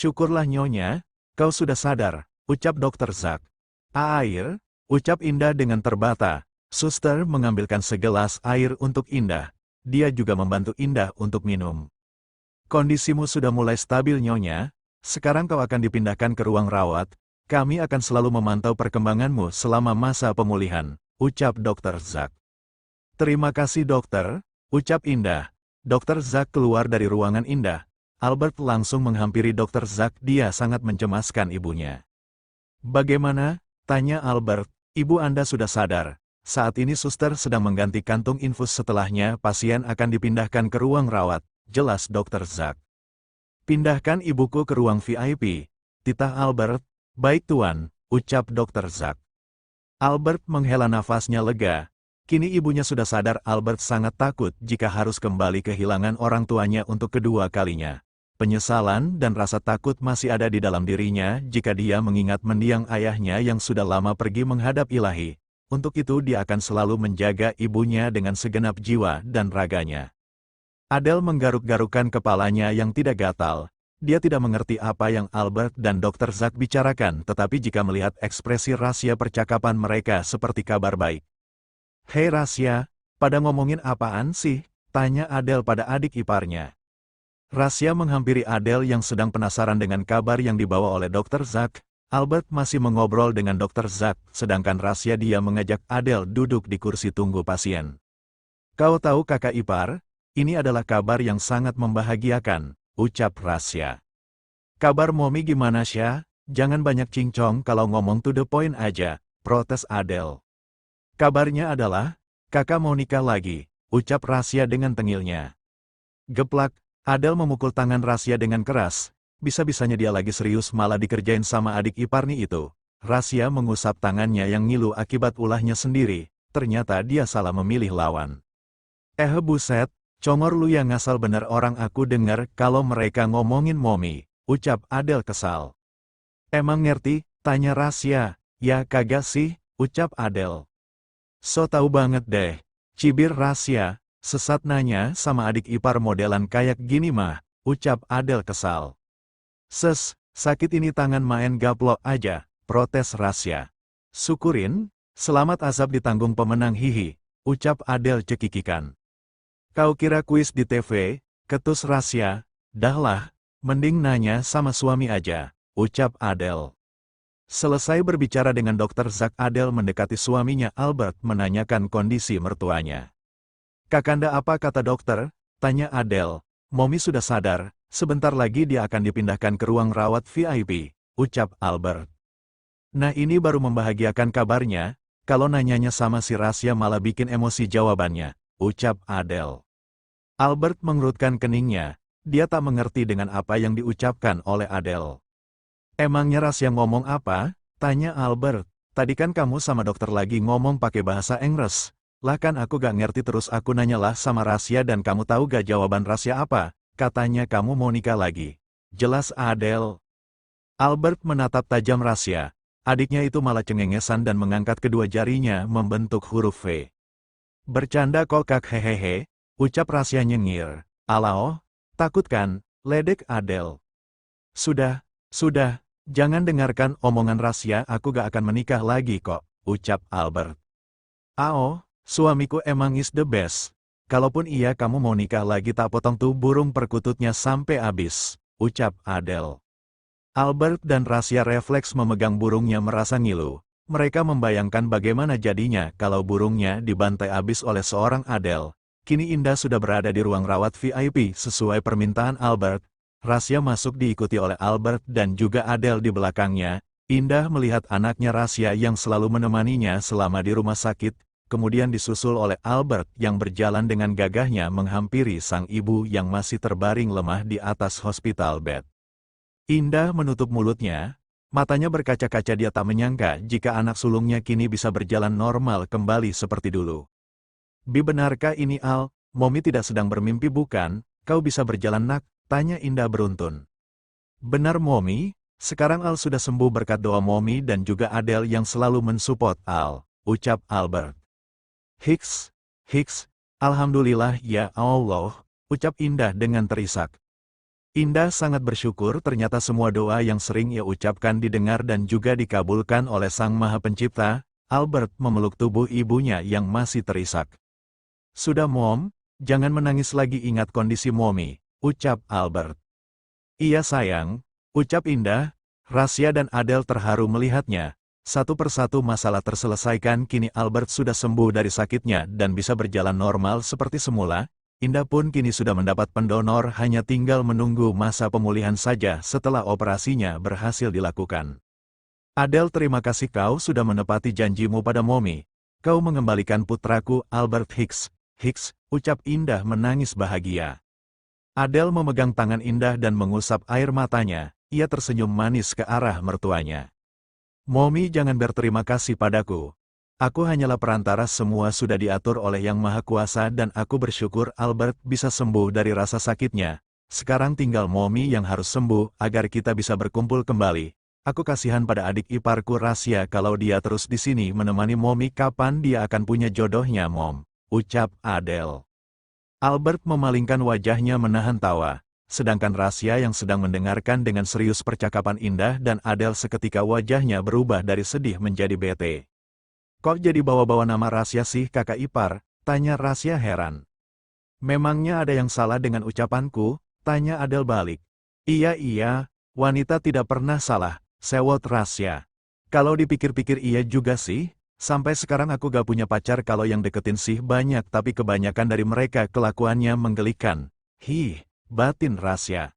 Syukurlah Nyonya, kau sudah sadar, ucap Dokter Zack. Air, ucap Indah dengan terbata. Suster mengambilkan segelas air untuk Indah. Dia juga membantu Indah untuk minum. Kondisimu sudah mulai stabil Nyonya. Sekarang kau akan dipindahkan ke ruang rawat. Kami akan selalu memantau perkembanganmu selama masa pemulihan, ucap Dokter Zack. Terima kasih dokter, ucap Indah. Dokter Zack keluar dari ruangan Indah. Albert langsung menghampiri Dokter Zack, dia sangat mencemaskan ibunya. Bagaimana? Tanya Albert, ibu Anda sudah sadar. Saat ini suster sedang mengganti kantung infus, setelahnya pasien akan dipindahkan ke ruang rawat, jelas Dokter Zack. Pindahkan ibuku ke ruang VIP, titah Albert. Baik tuan, ucap Dokter Zack. Albert menghela nafasnya lega. Kini ibunya sudah sadar. Albert sangat takut jika harus kembali kehilangan orang tuanya untuk kedua kalinya. Penyesalan dan rasa takut masih ada di dalam dirinya jika dia mengingat mendiang ayahnya yang sudah lama pergi menghadap ilahi. Untuk itu dia akan selalu menjaga ibunya dengan segenap jiwa dan raganya. Adele menggaruk-garukkan kepalanya yang tidak gatal. Dia tidak mengerti apa yang Albert dan Dokter Zack bicarakan, tetapi jika melihat ekspresi rahasia percakapan mereka seperti kabar baik. Hei Rasya, pada ngomongin apaan sih? Tanya Adele pada adik iparnya. Rasya menghampiri Adele yang sedang penasaran dengan kabar yang dibawa oleh Dokter Zack. Albert masih mengobrol dengan Dokter Zack, sedangkan Rasya dia mengajak Adele duduk di kursi tunggu pasien. Kau tahu kakak ipar, ini adalah kabar yang sangat membahagiakan, ucap Rasya. Kabar Momi gimana Syah? Jangan banyak cincong, kalau ngomong to the point aja, protes Adele. Kabarnya adalah, kakak mau nikah lagi, ucap Rasya dengan tengilnya. Geplak, Adele memukul tangan Rasya dengan keras. Bisa-bisanya dia lagi serius malah dikerjain sama adik iparnya itu. Rasya mengusap tangannya yang ngilu akibat ulahnya sendiri. Ternyata dia salah memilih lawan. Buset, congor lu yang ngasal bener, orang aku dengar kalau mereka ngomongin Momi, ucap Adele kesal. Emang ngerti? Tanya Rasya. Ya kagak sih, ucap Adele. So tahu banget deh, cibir Rasya. Sesat nanya sama adik ipar modelan kayak gini mah, ucap Adele kesal. Sakit ini tangan main gaplok aja, protes Rasya. Syukurin, selamat azab ditanggung pemenang hihi, ucap Adele cekikikan. Kau kira kuis di TV, ketus Rasya, dahlah, mending nanya sama suami aja, ucap Adele. Selesai berbicara dengan Dokter Zack, Adele mendekati suaminya Albert menanyakan kondisi mertuanya. Kakanda apa kata dokter? Tanya Adele. Momi sudah sadar, sebentar lagi dia akan dipindahkan ke ruang rawat VIP, ucap Albert. Nah ini baru membahagiakan kabarnya, kalau nanyanya sama si Rasya malah bikin emosi jawabannya, ucap Adele. Albert mengerutkan keningnya, dia tak mengerti dengan apa yang diucapkan oleh Adele. Emangnya Rasya ngomong apa? Tanya Albert. Tadi kan kamu sama dokter lagi ngomong pakai bahasa Inggris. Lah kan aku gak ngerti, terus aku nanyalah sama Rasya dan kamu tahu gak jawaban Rasya apa? Katanya kamu mau nikah lagi. Jelas Adele. Albert menatap tajam Rasya. Adiknya itu malah cengengesan dan mengangkat kedua jarinya membentuk huruf V. Bercanda kok kak, hehehe, ucap Rasya nyengir. Alao, takut kan? Ledek Adele. Sudah, jangan dengarkan omongan Rasya, aku gak akan menikah lagi kok, ucap Albert. Ao, suamiku emang is the best. Kalaupun iya kamu mau nikah lagi tak potong tuh burung perkututnya sampai habis, ucap Adele. Albert dan Rasya refleks memegang burungnya merasa ngilu. Mereka membayangkan bagaimana jadinya kalau burungnya dibantai habis oleh seorang Adele. Kini Indah sudah berada di ruang rawat VIP sesuai permintaan Albert. Rasya masuk diikuti oleh Albert dan juga Adele di belakangnya. Indah melihat anaknya Rasya yang selalu menemaninya selama di rumah sakit. Kemudian disusul oleh Albert yang berjalan dengan gagahnya menghampiri sang ibu yang masih terbaring lemah di atas hospital bed. Indah menutup mulutnya, matanya berkaca-kaca, dia tak menyangka jika anak sulungnya kini bisa berjalan normal kembali seperti dulu. Benarkah ini Al? Momi tidak sedang bermimpi bukan? Kau bisa berjalan nak? Tanya Indah beruntun. Benar Momi, sekarang Al sudah sembuh berkat doa Momi dan juga Adele yang selalu mensupport Al, ucap Albert. Hiks, alhamdulillah ya Allah, ucap Indah dengan terisak. Indah sangat bersyukur ternyata semua doa yang sering ia ucapkan didengar dan juga dikabulkan oleh Sang Maha Pencipta. Albert memeluk tubuh ibunya yang masih terisak. "Sudah Mom, jangan menangis lagi, ingat kondisi Mommy," ucap Albert. "Iya sayang," ucap Indah. Rasya dan Adele terharu melihatnya. Satu persatu masalah terselesaikan, kini Albert sudah sembuh dari sakitnya dan bisa berjalan normal seperti semula. Indah pun kini sudah mendapat pendonor, hanya tinggal menunggu masa pemulihan saja setelah operasinya berhasil dilakukan. "Adele, terima kasih kau sudah menepati janjimu pada Mommy. Kau mengembalikan putraku, Albert Hicks." "Hicks," ucap Indah menangis bahagia. Adele memegang tangan Indah dan mengusap air matanya. Ia tersenyum manis ke arah mertuanya. "Mommy, jangan berterima kasih padaku. Aku hanyalah perantara, semua sudah diatur oleh Yang Maha Kuasa dan aku bersyukur Albert bisa sembuh dari rasa sakitnya. Sekarang tinggal Mommy yang harus sembuh agar kita bisa berkumpul kembali. Aku kasihan pada adik iparku Rasya, kalau dia terus di sini menemani Mommy, kapan dia akan punya jodohnya Mom?" ucap Adele. Albert memalingkan wajahnya menahan tawa. Sedangkan Rasya yang sedang mendengarkan dengan serius percakapan Indah dan Adele, seketika wajahnya berubah dari sedih menjadi bete. "Kok jadi bawa-bawa nama Rasya sih kakak ipar?" tanya Rasya heran. "Memangnya ada yang salah dengan ucapanku?" tanya Adele balik. Iya, wanita tidak pernah salah," sewot Rasya. "Kalau dipikir-pikir iya juga sih, sampai sekarang aku gak punya pacar, kalau yang deketin sih banyak tapi kebanyakan dari mereka kelakuannya menggelikan." "Hih," batin Rasya.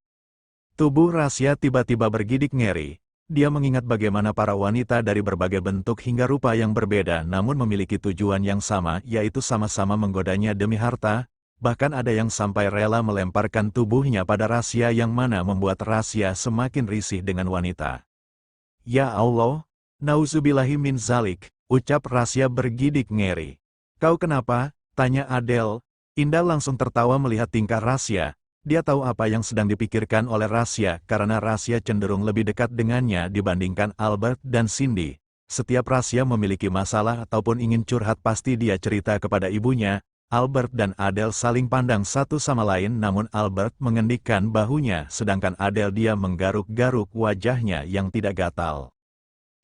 Tubuh Rasya tiba-tiba bergidik ngeri. Dia mengingat bagaimana para wanita dari berbagai bentuk hingga rupa yang berbeda namun memiliki tujuan yang sama, yaitu sama-sama menggodanya demi harta. Bahkan ada yang sampai rela melemparkan tubuhnya pada Rasya, yang mana membuat Rasya semakin risih dengan wanita. "Ya Allah, nauzubillahi min zalik," ucap Rasya bergidik ngeri. "Kau kenapa?" tanya Adele. Indah langsung tertawa melihat tingkah Rasya. Dia tahu apa yang sedang dipikirkan oleh Rasya, karena Rasya cenderung lebih dekat dengannya dibandingkan Albert dan Cindy. Setiap Rasya memiliki masalah ataupun ingin curhat pasti dia cerita kepada ibunya. Albert dan Adele saling pandang satu sama lain, namun Albert mengendikkan bahunya sedangkan Adele dia menggaruk-garuk wajahnya yang tidak gatal.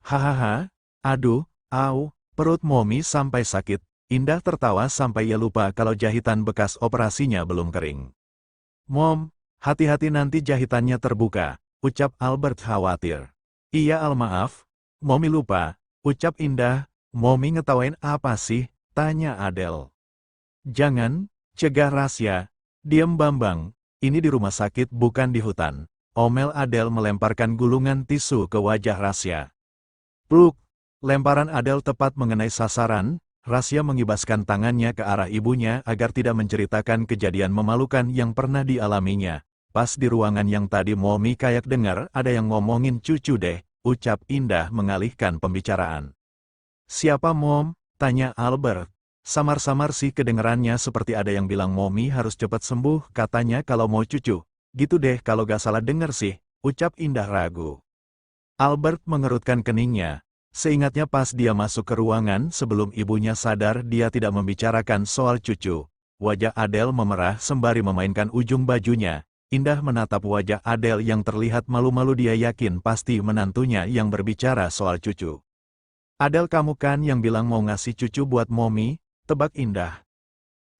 "Hahaha, aduh, au, perut Mommy sampai sakit." Indah tertawa sampai ia lupa kalau jahitan bekas operasinya belum kering. "Mom, hati-hati nanti jahitannya terbuka," ucap Albert khawatir. "Iya Al, maaf, Mommy lupa," ucap Indah. "Mommy ngetawain apa sih?" tanya Adele. "Jangan," cegah Rasya. "Diam Bambang, ini di rumah sakit bukan di hutan," omel Adele melemparkan gulungan tisu ke wajah Rasya. Pluk! Lemparan Adele tepat mengenai sasaran. Rasya mengibaskan tangannya ke arah ibunya agar tidak menceritakan kejadian memalukan yang pernah dialaminya. "Pas di ruangan yang tadi Mommy kayak dengar ada yang ngomongin cucu deh," ucap Indah mengalihkan pembicaraan. "Siapa Mom?" tanya Albert. "Samar-samar sih kedengerannya seperti ada yang bilang Mommy harus cepat sembuh, katanya kalau mau cucu. Gitu deh kalau gak salah denger sih," ucap Indah ragu. Albert mengerutkan keningnya. Seingatnya pas dia masuk ke ruangan sebelum ibunya sadar dia tidak membicarakan soal cucu. Wajah Adele memerah sembari memainkan ujung bajunya. Indah menatap wajah Adele yang terlihat malu-malu, dia yakin pasti menantunya yang berbicara soal cucu. "Adele, kamu kan yang bilang mau ngasih cucu buat Mommy?" tebak Indah.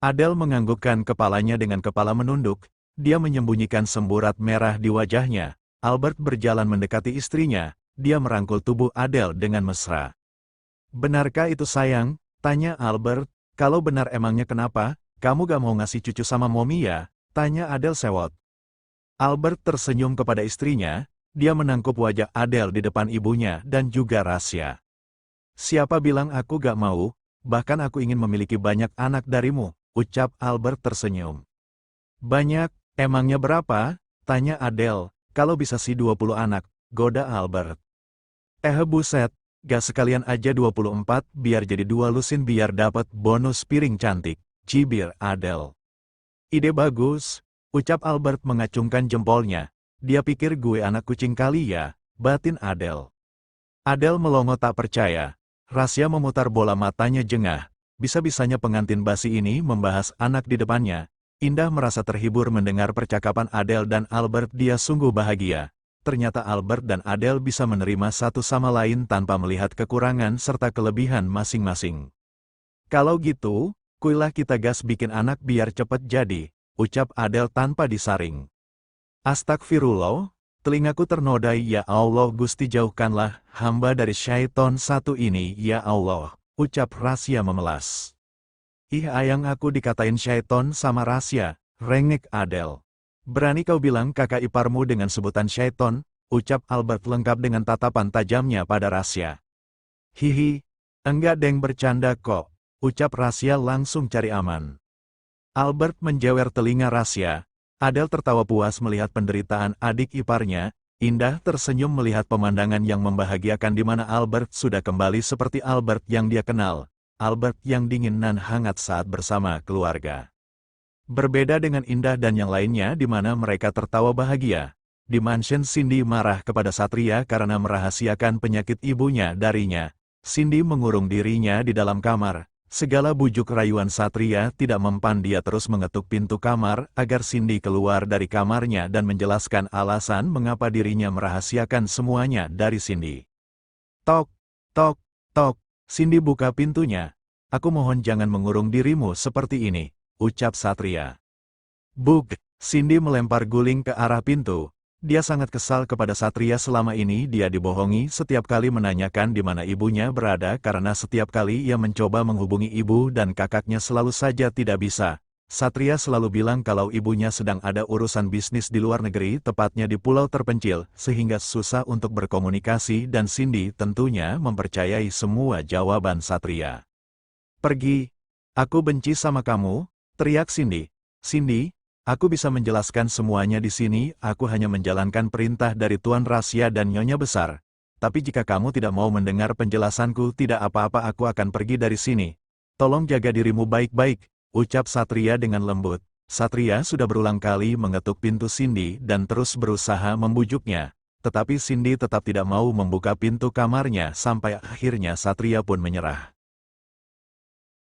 Adele menganggukkan kepalanya dengan kepala menunduk. Dia menyembunyikan semburat merah di wajahnya. Albert berjalan mendekati istrinya. Dia merangkul tubuh Adele dengan mesra. "Benarkah itu sayang?" tanya Albert. "Kalau benar emangnya kenapa? Kamu gak mau ngasih cucu sama Mommy ya?" tanya Adele sewot. Albert tersenyum kepada istrinya. Dia menangkup wajah Adele di depan ibunya dan juga Rasya. "Siapa bilang aku gak mau? Bahkan aku ingin memiliki banyak anak darimu," ucap Albert tersenyum. "Banyak? Emangnya berapa?" tanya Adele. "Kalau bisa sih 20 anak, goda Albert. Buset, gak sekalian aja 24, biar jadi 2 lusin biar dapat bonus piring cantik," cibir Adele. "Ide bagus," ucap Albert mengacungkan jempolnya. "Dia pikir gue anak kucing kali ya," batin Adele. Adele melongo tak percaya. Rasya memutar bola matanya jengah. Bisa-bisanya pengantin basi ini membahas anak di depannya. Indah merasa terhibur mendengar percakapan Adele dan Albert. Dia sungguh bahagia. Ternyata Albert dan Adele bisa menerima satu sama lain tanpa melihat kekurangan serta kelebihan masing-masing. Kalau gitu, kuilah kita gas bikin anak biar cepet jadi, ucap Adele tanpa disaring. Astagfirullah, telingaku ternodai. Ya Allah, Gusti jauhkanlah hamba dari syaiton satu ini, ya Allah, ucap Rasya memelas. Ih ayang, aku dikatain syaiton sama Rasya, rengek Adele. Berani kau bilang kakak iparmu dengan sebutan syaiton, ucap Albert lengkap dengan tatapan tajamnya pada Rasya. Hihi, enggak deng, bercanda kok, ucap Rasya langsung cari aman. Albert menjewer telinga Rasya. Adele tertawa puas melihat penderitaan adik iparnya. Indah tersenyum melihat pemandangan yang membahagiakan di mana Albert sudah kembali seperti Albert yang dia kenal. Albert yang dingin nan hangat saat bersama keluarga. Berbeda dengan Indah dan yang lainnya di mana mereka tertawa bahagia. Di mansion, Cindy marah kepada Satria karena merahasiakan penyakit ibunya darinya. Cindy mengurung dirinya di dalam kamar. Segala bujuk rayuan Satria tidak mempan. Dia terus mengetuk pintu kamar agar Cindy keluar dari kamarnya dan menjelaskan alasan mengapa dirinya merahasiakan semuanya dari Cindy. Tok, tok, tok. Cindy buka pintunya. Aku mohon jangan mengurung dirimu seperti ini, ucap Satria. Buk, Cindy melempar guling ke arah pintu. Dia sangat kesal kepada Satria. Selama ini dia dibohongi, setiap kali menanyakan di mana ibunya berada karena setiap kali ia mencoba menghubungi ibu dan kakaknya selalu saja tidak bisa. Satria selalu bilang kalau ibunya sedang ada urusan bisnis di luar negeri, tepatnya di pulau terpencil, sehingga susah untuk berkomunikasi dan Cindy tentunya mempercayai semua jawaban Satria. Pergi, aku benci sama kamu, teriak Cindy. Cindy, aku bisa menjelaskan semuanya di sini, aku hanya menjalankan perintah dari Tuan Rasya dan Nyonya Besar. Tapi jika kamu tidak mau mendengar penjelasanku, tidak apa-apa, aku akan pergi dari sini. Tolong jaga dirimu baik-baik, ucap Satria dengan lembut. Satria sudah berulang kali mengetuk pintu Cindy dan terus berusaha membujuknya. Tetapi Cindy tetap tidak mau membuka pintu kamarnya sampai akhirnya Satria pun menyerah.